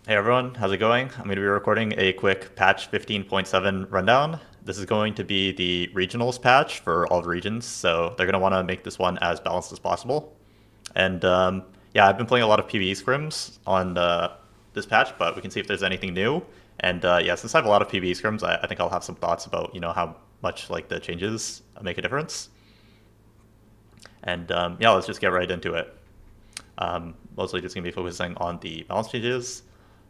Hey everyone, how's it going? I'm going to be recording a quick patch 15.7 rundown. This is going to be the regionals patch for all the regions, so they're going to want to make this one as balanced as possible. And yeah, I've been playing a lot of PvE scrims on this patch, but we can see if there's anything new. And yeah, since I have a lot of PvE scrims, I think I'll have some thoughts about how much like the changes make a difference. And yeah, let's just get right into it. Mostly just going to be focusing on the balance changes.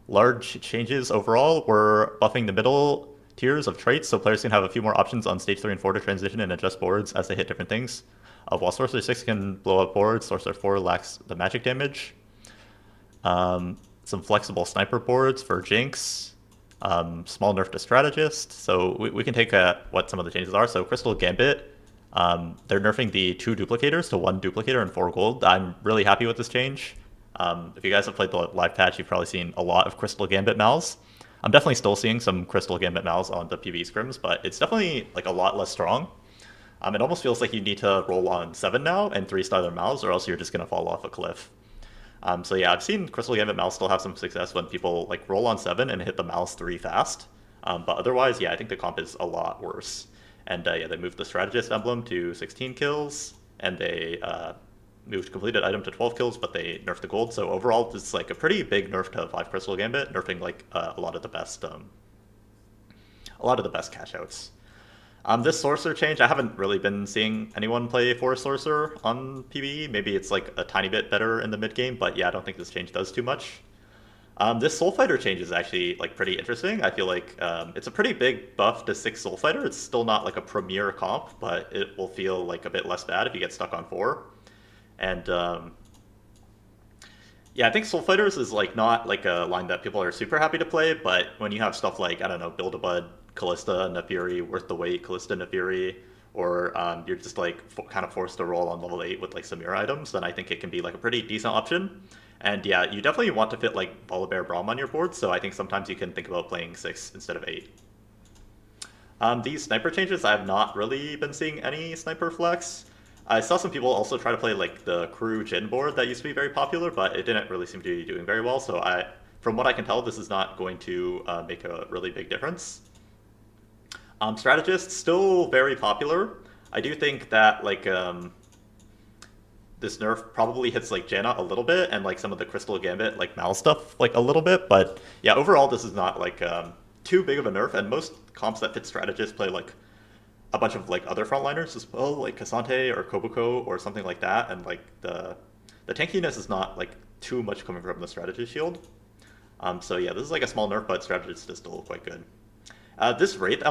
Large changes overall were buffing the middle tiers of traits, so players can have a few more options on stage 3 and 4 to transition and adjust boards as they hit different things. While Sorcerer 6 can blow up boards, Sorcerer 4 lacks the magic damage. Some flexible sniper boards for Jinx. Small nerf to strategist. So we can take what some of the changes are. So Crystal Gambit, they're nerfing the 2 duplicators to 1 duplicator and 4 gold. I'm really happy with this change. If you guys have played the live patch, you've probably seen a lot of Crystal Gambit Mals. I'm definitely still seeing some Crystal Gambit Mals on the PvE scrims, but it's definitely like a lot less strong. It almost feels like you need to roll on 7 now and 3-star their Mals, or else you're just going to fall off a cliff. So yeah, I've seen Crystal Gambit Mals still have some success when people like roll on 7 and hit the Mals 3 fast. But otherwise, yeah, I think the comp is a lot worse. And yeah, they moved the strategist emblem to 16 kills, and they moved completed item to 12 kills, but they nerfed the gold. So overall, it's like a pretty big nerf to 5 Crystal Gambit, nerfing like a lot of the best cash outs. This Sorcerer change, I haven't really been seeing anyone play for Sorcerer on PvE. Maybe it's like a tiny bit better in the mid game, but yeah, I don't think this change does too much. This Soul Fighter change is actually like pretty interesting. I feel like it's a pretty big buff to 6 Soul Fighter. It's still not like a premier comp, but it will feel like a bit less bad if you get stuck on 4. And yeah, I think Soul Fighters is like not like a line that people are super happy to play, but when you have stuff like, I don't know, Build a Bud, Callista, Nefiri, Worth the Wait, Callista, Nefiri, or you're just like kind of forced to roll on level 8 with like some mirror items, then I think it can be like a pretty decent option. And yeah, you definitely want to fit like Volibear Braum on your board, so I think sometimes you can think about playing 6 instead of 8. These sniper changes, I have not really been seeing any sniper flex. I saw some people also try to play like the crew Jin board that used to be very popular, but it didn't really seem to be doing very well. So from what I can tell, this is not going to make a really big difference. Strategist still very popular. I do think that like this nerf probably hits like Janna a little bit and like some of the Crystal Gambit like Mal stuff like a little bit, but yeah, overall this is not like too big of a nerf. And most comps that fit strategist play like a bunch of like other frontliners as well, like Kasante or Kobuko or something like that, and like the tankiness is not like too much coming from the strategist shield. So yeah, this is like a small nerf, but strategist is still quite good. This Wraith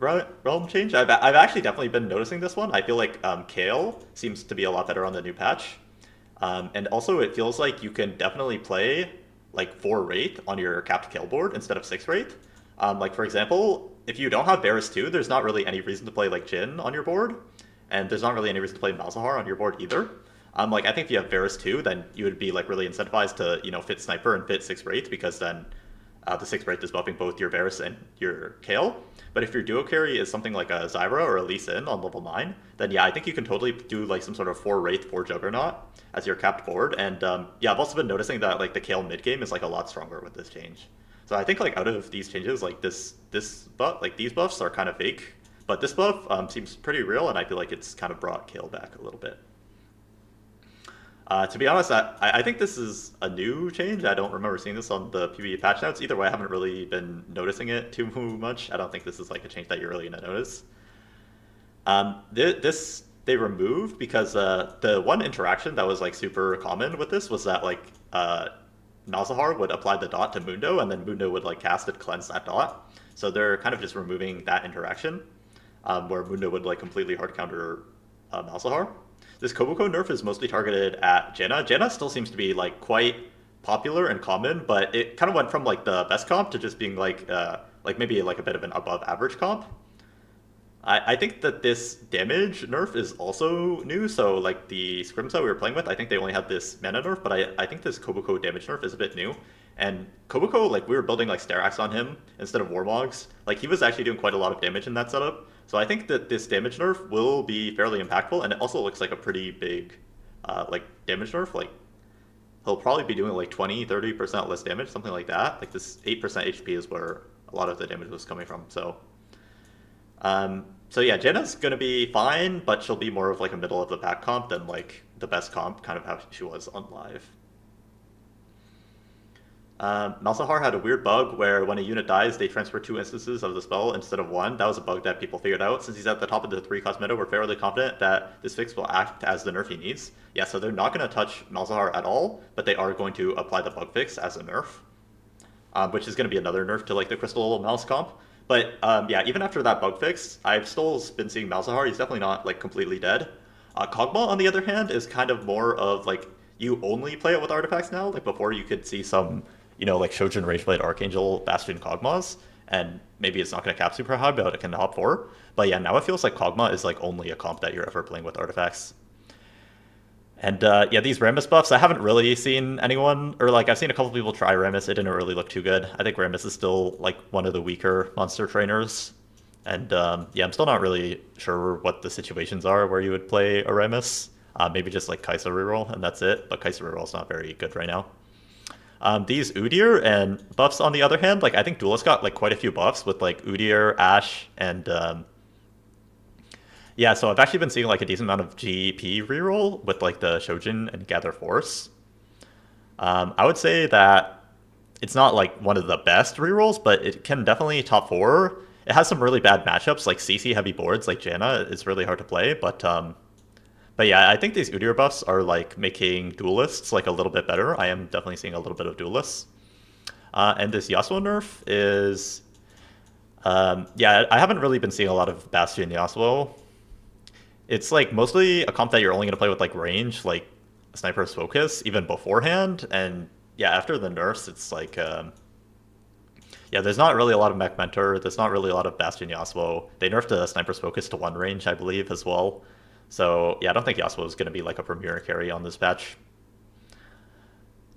realm change, I've actually definitely been noticing this one. I feel like Kale seems to be a lot better on the new patch, and also it feels like you can definitely play like 4 Wraith on your capped Kale board instead of 6 Wraith. Like for example, if you don't have Varus 2, there's not really any reason to play like Jin on your board, and there's not really any reason to play Malzahar on your board either. Like I think if you have Varus 2, then you would be like really incentivized to fit Sniper and fit 6 Wraith, because then the 6 Wraith is buffing both your Varus and your Kale. But if your duo carry is something like a Zyra or a Lee Sin on level 9, then yeah, I think you can totally do like some sort of 4 Wraith, 4 Juggernaut as your capped board. And yeah, I've also been noticing that like the Kale mid game is like a lot stronger with this change. So I think like out of these changes, like this buff, like these buffs are kind of fake, but this buff seems pretty real, and I feel like it's kind of brought Kale back a little bit. To be honest, I think this is a new change. I don't remember seeing this on the PvE patch notes. Either way, I haven't really been noticing it too much. I don't think this is like a change that you're really gonna notice. This they removed because the one interaction that was like super common with this was that like Malzahar would apply the dot to Mundo, and then Mundo would like cast it, cleanse that dot. So they're kind of just removing that interaction, where Mundo would like completely hard counter Malzahar. This Kobuko nerf is mostly targeted at Janna. Janna still seems to be like quite popular and common, but it kind of went from like the best comp to just being like maybe like a bit of an above average comp. I think that this damage nerf is also new. So like the scrims that we were playing with, I think they only had this mana nerf, but I think this Kobuko damage nerf is a bit new. And Kobuko, like we were building like Sterax on him instead of Warmogs. Like he was actually doing quite a lot of damage in that setup. So I think that this damage nerf will be fairly impactful, and it also looks like a pretty big like damage nerf. Like he'll probably be doing like 20-30% less damage, something like that. Like this 8% HP is where a lot of the damage was coming from. So yeah, Janna's gonna be fine, but she'll be more of like a middle of the pack comp than like the best comp, kind of how she was on live. Malzahar had a weird bug where when a unit dies, they transfer 2 instances of the spell instead of 1. That was a bug that people figured out. Since he's at the top of the 3-cost meta, we're fairly confident that this fix will act as the nerf he needs. Yeah, so they're not going to touch Malzahar at all, but they are going to apply the bug fix as a nerf, which is going to be another nerf to like the Crystal Mouse comp. But yeah, even after that bug fix, I've still been seeing Malzahar. He's definitely not like completely dead. Kog'Maw, on the other hand, is kind of more of like you only play it with artifacts now. Like before, you could see some, you know, like Shojin Rageblade Archangel Bastion Kog'Maws, and maybe it's not going to cap super high, but it can hop 4. But yeah, now it feels like Kog'Maw is like only a comp that you're ever playing with artifacts. And yeah, these Rammus buffs, I haven't really seen anyone, or like I've seen a couple people try Rammus. It didn't really look too good. I think Rammus is still like one of the weaker monster trainers. And yeah, I'm still not really sure what the situations are where you would play a Rammus. Maybe just like Kai'Sa reroll, and that's it. But Kai'Sa reroll is not very good right now. These Udyr and buffs, on the other hand, like I think Duelist got like quite a few buffs with like Udyr, Ashe, and yeah, so I've actually been seeing like a decent amount of GP reroll with like the Shojin and Gather Force. I would say that it's not like one of the best rerolls, but it can definitely top 4. It has some really bad matchups, like CC heavy boards, like Janna. It's really hard to play, but yeah, I think these Udyr buffs are like making duelists like a little bit better. I am definitely seeing a little bit of duelists. And this Yasuo nerf is, yeah, I haven't really been seeing a lot of Bastion Yasuo. It's like mostly a comp that you're only going to play with like range, like Sniper's Focus, even beforehand. And yeah, after the nerfs, it's like, yeah, there's not really a lot of Mech Mentor. There's not really a lot of Bastion Yasuo. They nerfed the Sniper's Focus to 1 range, I believe, as well. So yeah, I don't think Yasuo is going to be like a premier carry on this patch.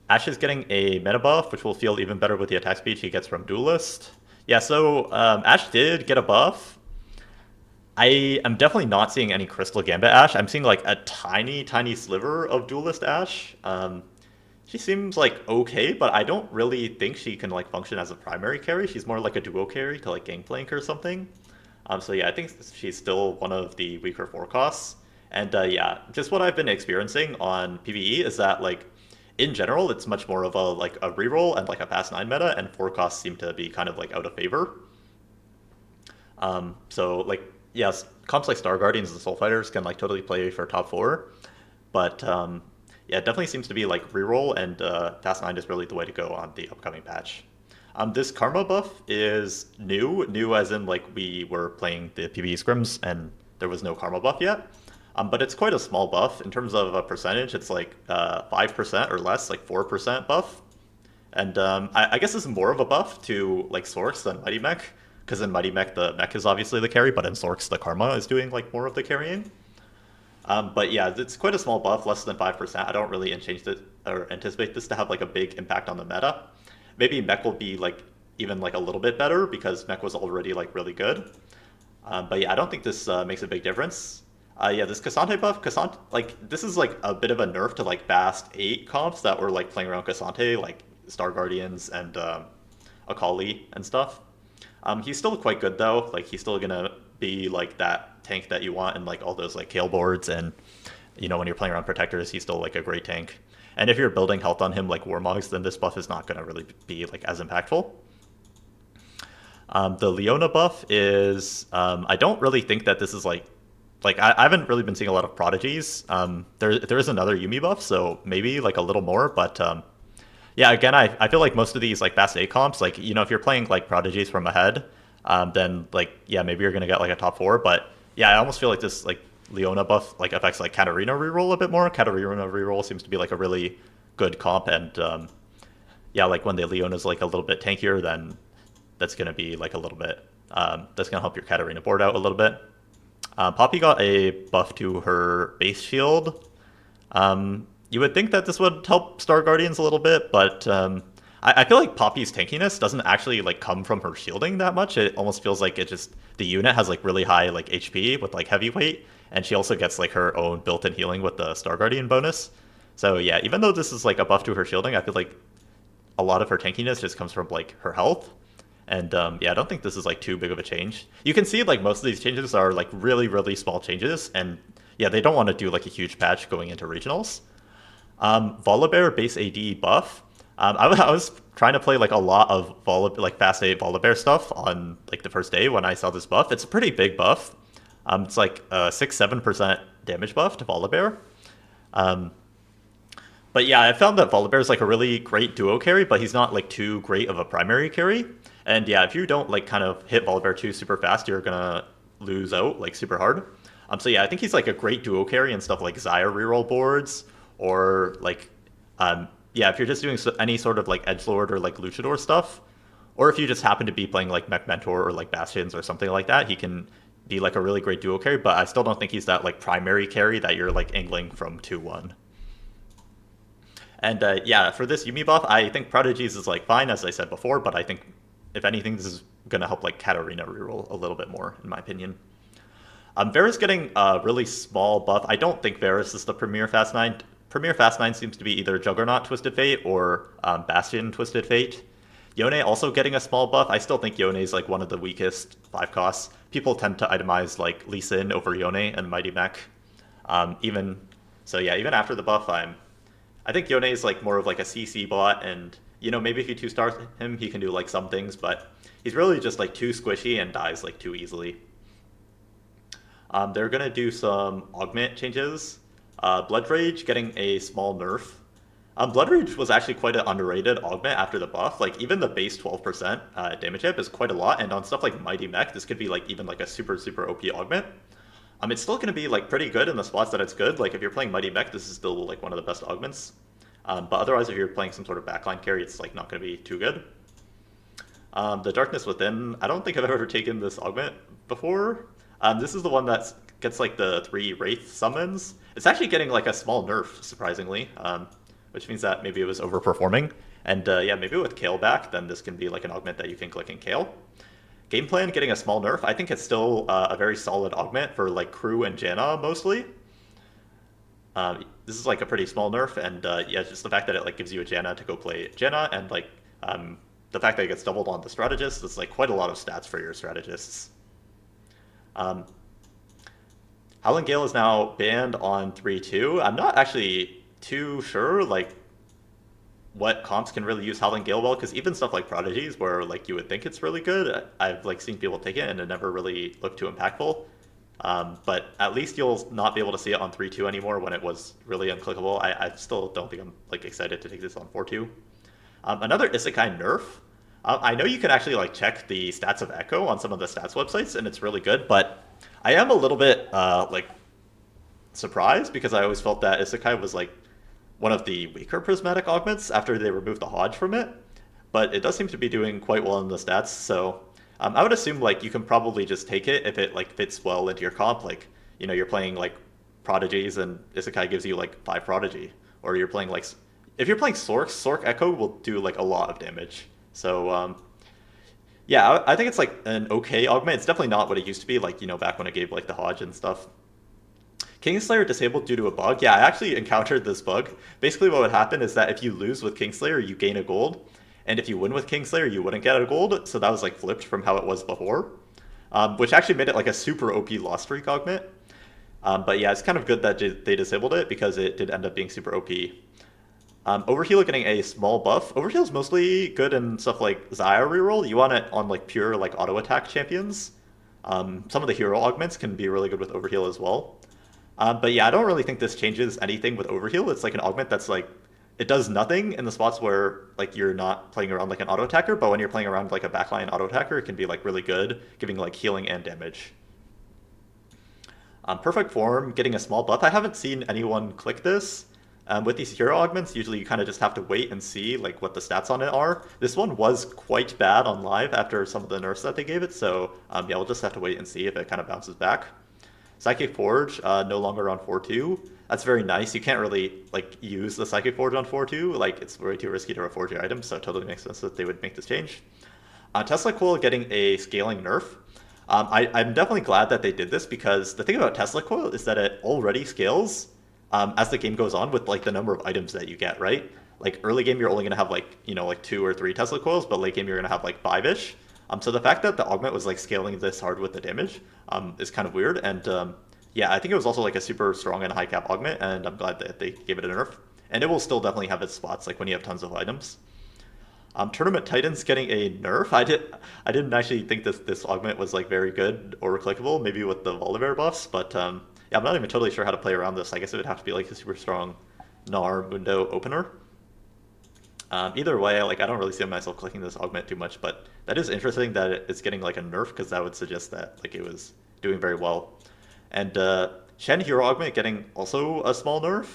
Ashe is getting a meta buff, which will feel even better with the attack speed he gets from Duelist. Yeah, so Ashe did get a buff. I am definitely not seeing any Crystal Gambit Ashe. I'm seeing like a tiny, tiny sliver of Duelist Ashe. She seems like okay, but I don't really think she can like function as a primary carry. She's more like a duo carry to like Gangplank or something. So yeah, I think she's still one of the weaker 4 costs. And yeah, just what I've been experiencing on PvE is that like in general, it's much more of a like a reroll and like a past 9 meta, and 4 costs seem to be kind of like out of favor. So like yes, comps like Star Guardians and Soul Fighters can like totally play for top 4, but yeah, it definitely seems to be like reroll, and Fast 9 is really the way to go on the upcoming patch. This Karma buff is new as in like we were playing the PvE scrims and there was no Karma buff yet. But it's quite a small buff. In terms of a percentage, it's like 5% or less, like 4% buff. And I guess this is more of a buff to like Sorks than Mighty Mech, because in Mighty Mech the mech is obviously the carry, but in Sorks the Karma is doing like more of the carrying. But yeah, it's quite a small buff, less than 5%. I don't really anticipate this to have like a big impact on the meta. Maybe Mech will be like even like a little bit better because Mech was already like really good. But yeah, I don't think this makes a big difference. Yeah, this Cassante buff, like this is like a bit of a nerf to like Bast 8 comps that were like playing around Cassante, like Star Guardians and Akali and stuff. He's still quite good though. Like he's still gonna be like that tank that you want in like all those like Kale boards, and you know when you're playing around Protectors, he's still like a great tank. And if you're building health on him like Warmogs, then this buff is not gonna really be like as impactful. The Leona buff is I don't really think that this is like I haven't really been seeing a lot of prodigies. There is another Yuumi buff, so maybe like a little more, but yeah, again, I feel like most of these like Fast 8 comps, like you know if you're playing like prodigies from ahead, then like yeah maybe you're gonna get like a top 4, but yeah I almost feel like this like Leona buff like affects like Katarina reroll a bit more. Katarina reroll seems to be like a really good comp, and yeah, like when the Leona's like a little bit tankier, then that's gonna be like a little bit that's gonna help your Katarina board out a little bit. Poppy got a buff to her base shield. You would think that this would help Star Guardians a little bit, but I feel like Poppy's tankiness doesn't actually like come from her shielding that much. It almost feels like it just the unit has like really high like HP with like heavyweight, and she also gets like her own built-in healing with the Star Guardian bonus. So yeah, even though this is like a buff to her shielding, I feel like a lot of her tankiness just comes from like her health. And yeah, I don't think this is like too big of a change. You can see like most of these changes are like really, really small changes. And yeah, they don't want to do like a huge patch going into regionals. Volibear base AD buff. I was trying to play like a lot of like fast A Volibear stuff on like the first day when I saw this buff. It's a pretty big buff. It's like a 6-7% damage buff to Volibear. But yeah, I found that Volibear is like a really great duo carry, but he's not like too great of a primary carry. And yeah, if you don't like kind of hit Volibear 2 super fast, you're gonna lose out like super hard. So yeah, I think he's like a great duo carry and stuff like Xayah reroll boards, or like yeah, if you're just doing any sort of like edgelord or like luchador stuff, or if you just happen to be playing like Mech Mentor or like Bastions or something like that, he can be like a really great duo carry. But I still don't think he's that like primary carry that you're like angling from 2-1. And yeah, for this Yuumi buff, I think Prodigies is like fine, as I said before, but I think if anything, this is going to help like Katarina reroll a little bit more, in my opinion. Varus getting a really small buff. I don't think Varus is the premier Fast 9. Premier Fast 9 seems to be either Juggernaut Twisted Fate or Bastion Twisted Fate. Yone also getting a small buff. I still think Yone is like one of the weakest 5 costs. People tend to itemize like Lee Sin over Yone and Mighty Mech. So yeah, even after the buff, I think Yone is like more of like a CC bot, and you know, maybe if you 2-star him, he can do like some things, but he's really just like too squishy and dies like too easily. They're gonna do some augment changes. Blood Rage getting a small nerf. Blood Rage was actually quite an underrated augment after the buff. Like even the base 12% damage hit is quite a lot, and on stuff like Mighty Mech, this could be like even like a super OP augment. It's still going to be like pretty good in the spots that it's good. Like if you're playing Mighty Mech, this is still like one of the best augments. But otherwise, if you're playing some sort of backline carry, it's like not going to be too good. The Darkness Within, I don't think I've ever taken this augment before. This is the one that gets like the 3 Wraith summons. It's actually getting like a small nerf, surprisingly, which means that maybe it was overperforming. And yeah, maybe with Kale back, then this can be like an augment that you can click in Kale. Game plan getting a small nerf. I think it's still a very solid augment for like Crew and Janna mostly. This is like a pretty small nerf, and yeah, just the fact that it like gives you a Janna to go play Janna, and like the fact that it gets doubled on the strategist is like quite a lot of stats for your strategists. Howling Gale is now banned on 3-2. I'm not actually too sure like what comps can really use Howling Gale well, because even stuff like Prodigies, where like you would think it's really good, I've like seen people take it and it never really looked too impactful. But at least you'll not be able to see it on 3-2 anymore when it was really unclickable. I still don't think I'm like excited to take this on 4-2. Another Isekai nerf. I know you can actually like check the stats of Echo on some of the stats websites, and it's really good, but I am a little bit like surprised, because I always felt that Isekai was like one of the weaker prismatic augments after they removed the Hodge from it, but it does seem to be doing quite well in the stats. So I would assume like you can probably just take it if it like fits well into your comp. Like, you know, you're playing like Prodigies and Isekai gives you like 5 Prodigy, or you're playing like, if you're playing Sork Echo will do like a lot of damage. So yeah, I think it's like an okay augment. It's definitely not what it used to be, like, you know, back when it gave like the Hodge and stuff. Kingslayer disabled due to a bug. Yeah, I actually encountered this bug. Basically what would happen is that if you lose with Kingslayer, you gain a gold. And if you win with Kingslayer, you wouldn't get a gold. So that was like flipped from how it was before. Which actually made it like a super OP lost streak augment. But yeah, it's kind of good that they disabled it, because it did end up being super OP. Overheal getting a small buff. Overheal is mostly good in stuff like Xayah reroll. You want it on like pure like auto attack champions. Some of the hero augments can be really good with Overheal as well. But yeah, I don't really think this changes anything with Overheal. It's like an augment that's like, it does nothing in the spots where like you're not playing around like an auto attacker, but when you're playing around like a backline auto attacker, it can be like really good, giving like healing and damage. Perfect Form getting a small buff. I haven't seen anyone click this. With these hero augments, usually you kind of just have to wait and see like what the stats on it are. This one was quite bad on live after some of the nerfs that they gave it, so yeah, we'll just have to wait and see if it kind of bounces back. Psychic Forge, no longer on 4-2. That's very nice. You can't really like use the Psychic Forge on 4-2. Like, it's way too risky to reforge your items, so it totally makes sense that they would make this change. Tesla Coil getting a scaling nerf. I'm definitely glad that they did this, because the thing about Tesla Coil is that it already scales as the game goes on with like the number of items that you get, right? Like early game, you're only gonna have like like 2 or 3 Tesla coils, but late game you're gonna have like 5-ish. So the fact that the augment was like scaling this hard with the damage is kind of weird, and yeah, I think it was also like a super strong and high cap augment, and I'm glad that they gave it a nerf. And it will still definitely have its spots, like when you have tons of items. Tournament Titans getting a nerf. I didn't actually think this augment was like very good or clickable, maybe with the Volibear buffs, but yeah, I'm not even totally sure how to play around this. I guess it would have to be like a super strong Nar Mundo opener. Either way, like I don't really see myself clicking this augment too much, but that is interesting that it's getting like a nerf because that would suggest that like it was doing very well. And Shen Hero augment getting also a small nerf.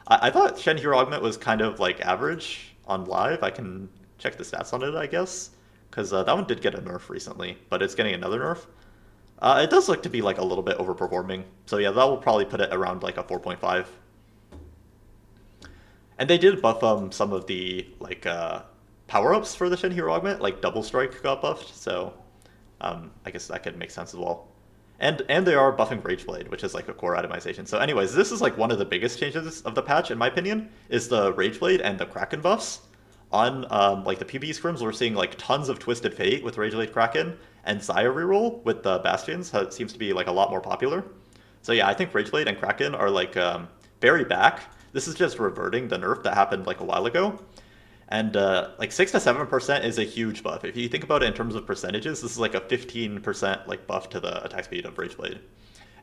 I thought Shen Hero augment was kind of like average on live. I can check the stats on it, I guess, because that one did get a nerf recently, but it's getting another nerf. It does look to be like a little bit overperforming, so yeah, that will probably put it around like a 4.5. And they did buff some of the like power-ups for the Shen Hero augment, like double strike got buffed, so I guess that could make sense as well. And they are buffing Rageblade, which is like a core itemization. So anyways, this is like one of the biggest changes of the patch, in my opinion, is the Rageblade and the Kraken buffs. On like the PvE scrims, we're seeing like tons of Twisted Fate with Rageblade Kraken, and Xayah reroll with the Bastions seems to be like a lot more popular. So yeah, I think Rageblade and Kraken are like very back. This is just reverting the nerf that happened like a while ago. And like 6 to 7% is a huge buff. If you think about it in terms of percentages, this is like a 15% like buff to the attack speed of Rageblade.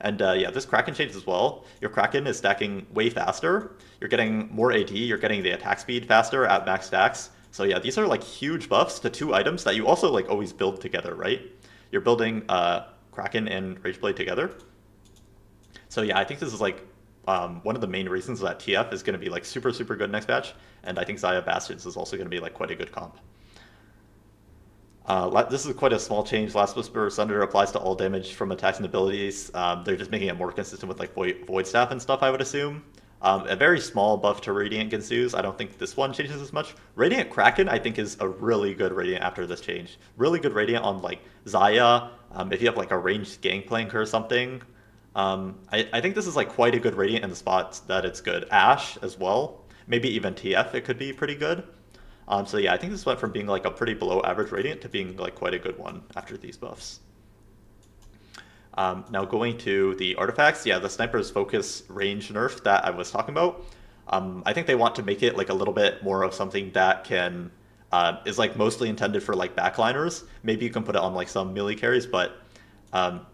And yeah, this Kraken change as well. Your Kraken is stacking way faster. You're getting more AD. You're getting the attack speed faster at max stacks. So yeah, these are like huge buffs to 2 items that you also like always build together, right? You're building Kraken and Rageblade together. So yeah, I think this is like one of the main reasons that TF is going to be like super, super good next patch. And I think Xayah Bastions is also going to be like quite a good comp. This is quite a small change. Last Whisper Sunder applies to all damage from attacks and abilities. They're just making it more consistent with like Void Staff and stuff, I would assume. A very small buff to Radiant Ginsu's. I don't think this one changes as much. Radiant Kraken, I think, is a really good Radiant after this change. Really good Radiant on like Xayah. If you have like a ranged Gangplank or something. I think this is like quite a good Radiant in the spots that it's good. Ashe as well. Maybe even TF, it could be pretty good. So yeah, I think this went from being like a pretty below average Radiant to being like quite a good one after these buffs. Now going to the artifacts, yeah, the Sniper's Focus range nerf that I was talking about. I think they want to make it like a little bit more of something that can is like mostly intended for like backliners. Maybe you can put it on like some melee carries, but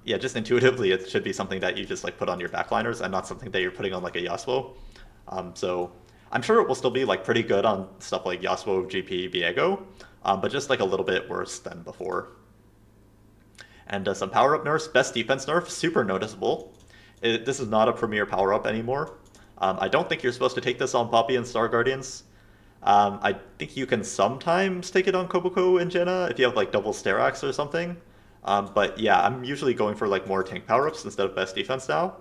yeah, just intuitively it should be something that you just like put on your backliners and not something that you're putting on like a Yasuo. So I'm sure it will still be like pretty good on stuff like Yasuo, GP, Viego, but just like a little bit worse than before. And some power-up nerfs, best defense nerf, super noticeable. This is not a premier power-up anymore. I don't think you're supposed to take this on Poppy and Star Guardians. I think you can sometimes take it on Kobuko and Jenna if you have like double Sterax or something. But yeah, I'm usually going for like more tank power-ups instead of best defense now.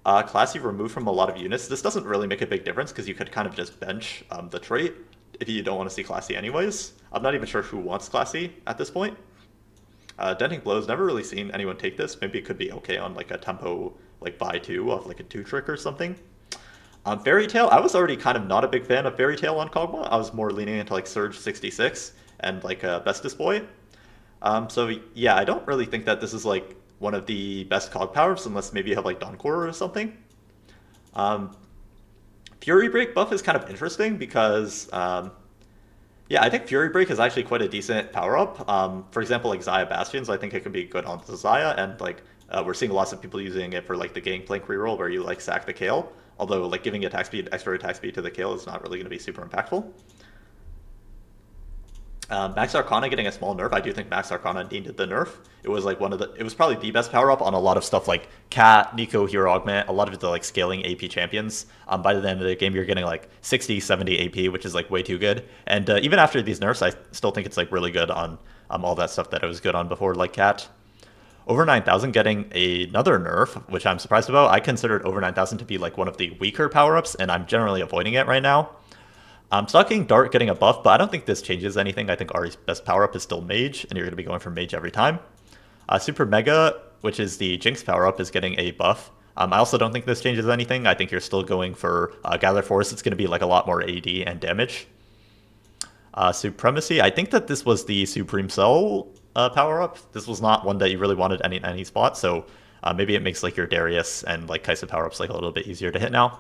Classy removed from a lot of units. This doesn't really make a big difference because you could kind of just bench the trait if you don't want to see Classy anyways. I'm not even sure who wants Classy at this point. Denting Blows, never really seen anyone take this. Maybe it could be okay on like a tempo like buy 2 off like a 2-trick or something. Fairy Tail, I was already kind of not a big fan of Fairy Tail on Kog'Maw. I was more leaning into like Surge 66 and like Bestus Boy. So yeah, I don't really think that this is like one of the best cog powers unless maybe you have like Dawncore or something. Fury Break buff is kind of interesting because yeah, I think Fury Break is actually quite a decent power up. For example, like Xayah Bastions, I think it could be good on Xayah, and like we're seeing lots of people using it for like the Gangplank reroll where you like sack the Kale. Although like giving extra attack speed to the Kale is not really going to be super impactful. Max Arcana getting a small nerf. I do think Max Arcana needed the nerf. It was like it was probably the best power up on a lot of stuff like Cat, Nico, Hero Augment, a lot of the like scaling AP champions. By the end of the game, you're getting like 60, 70 AP, which is like way too good. And even after these nerfs, I still think it's like really good on all that stuff that it was good on before, like Cat. Over 9,000 getting another nerf, which I'm surprised about. I considered over 9,000 to be like one of the weaker power-ups, and I'm generally avoiding it right now. Stalking Dart getting a buff, but I don't think this changes anything. I think Ari's best power-up is still Mage, and you're going to be going for Mage every time. Super Mega, which is the Jinx power-up, is getting a buff. I also don't think this changes anything. I think you're still going for Gather Force. It's going to be like a lot more AD and damage. Supremacy, I think that this was the Supreme Cell power-up. This was not one that you really wanted any spot, so maybe it makes like your Darius and like Kaisa power-ups like a little bit easier to hit now.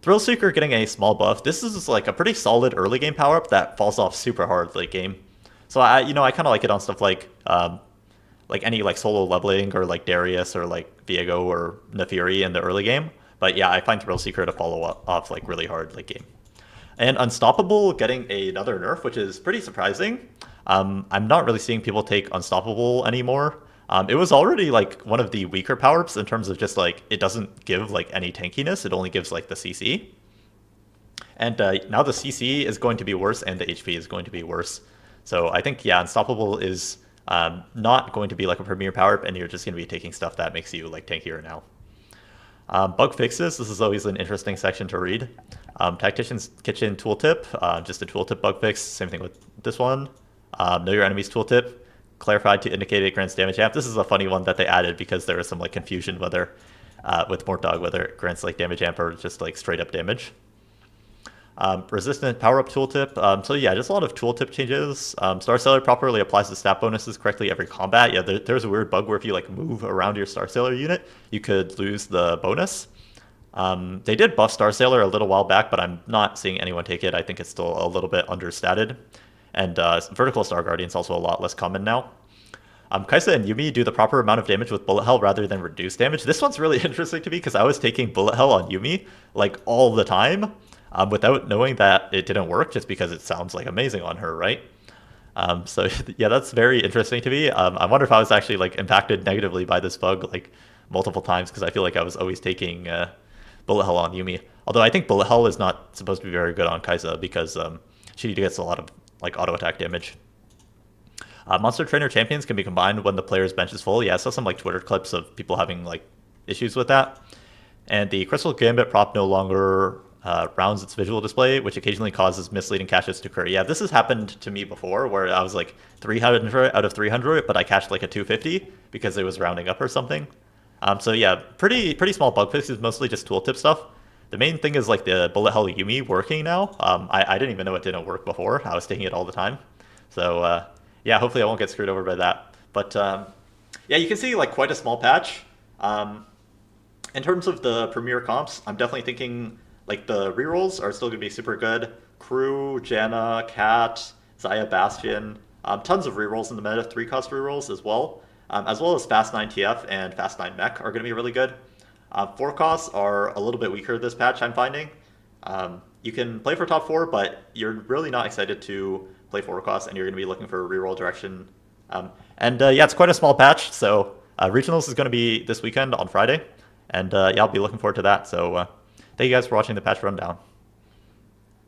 Thrill Seeker getting a small buff. This is like a pretty solid early game power-up that falls off super hard late game. So I kind of like it on stuff like any like solo leveling or like Darius or like Viego or Nefiri in the early game. But yeah, I find Thrill Seeker to follow off like really hard late game. And Unstoppable getting another nerf, which is pretty surprising. I'm not really seeing people take Unstoppable anymore. It was already like one of the weaker power-ups in terms of just like it doesn't give like any tankiness. It only gives like the CC. And now the CC is going to be worse and the HP is going to be worse. So I think, yeah, Unstoppable is not going to be like a premier power-up, and you're just going to be taking stuff that makes you like tankier now. Bug fixes, this is always an interesting section to read. Tactician's Kitchen tooltip, just a tooltip bug fix, same thing with this one. Know your enemy's tooltip, clarified to indicate it grants damage amp. This is a funny one that they added because there was some like confusion whether with Mortdog whether it grants like damage amp or just like straight up damage. Resistant power-up tooltip. So yeah, just a lot of tooltip changes. Star Sailor properly applies the stat bonuses correctly every combat. Yeah, there's a weird bug where if you like move around your Star Sailor unit, you could lose the bonus. They did buff Star Sailor a little while back, but I'm not seeing anyone take it. I think it's still a little bit understated. And Vertical Star Guardian's also a lot less common now. Kaisa and Yumi do the proper amount of damage with Bullet Hell rather than reduced damage. This one's really interesting to me because I was taking Bullet Hell on Yumi like all the time. Without knowing that it didn't work just because it sounds like amazing on her, right? So yeah, that's very interesting to me. I wonder if I was actually like impacted negatively by this bug like multiple times because I feel like I was always taking Bullet Hell on Yumi. Although I think Bullet Hell is not supposed to be very good on Kaisa because she gets a lot of like auto attack damage. Monster Trainer champions can be combined when the player's bench is full. Yeah, I saw some like Twitter clips of people having like issues with that. And the Crystal Gambit prop no longer rounds its visual display, which occasionally causes misleading caches to occur. Yeah, this has happened to me before, where I was like 300 out of 300, but I cached like a 250 because it was rounding up or something. So yeah, pretty small bug fixes, mostly just tooltip stuff. The main thing is like the Bullet Hell Yumi working now. I didn't even know it didn't work before. I was taking it all the time. So yeah, hopefully I won't get screwed over by that. But yeah, you can see like quite a small patch. In terms of the premier comps, I'm definitely thinking like the rerolls are still going to be super good. Crew, Janna, Cat, Zaya, Bastion. Tons of rerolls in the meta, 3-cost rerolls as well as Fast 9 TF and Fast 9 Mech are going to be really good. 4 costs are a little bit weaker this patch, I'm finding. You can play for top 4, but you're really not excited to play 4 costs, and you're going to be looking for reroll direction. Yeah, it's quite a small patch, so Regionals is going to be this weekend on Friday, and yeah, I'll be looking forward to that. So thank you guys for watching the patch rundown.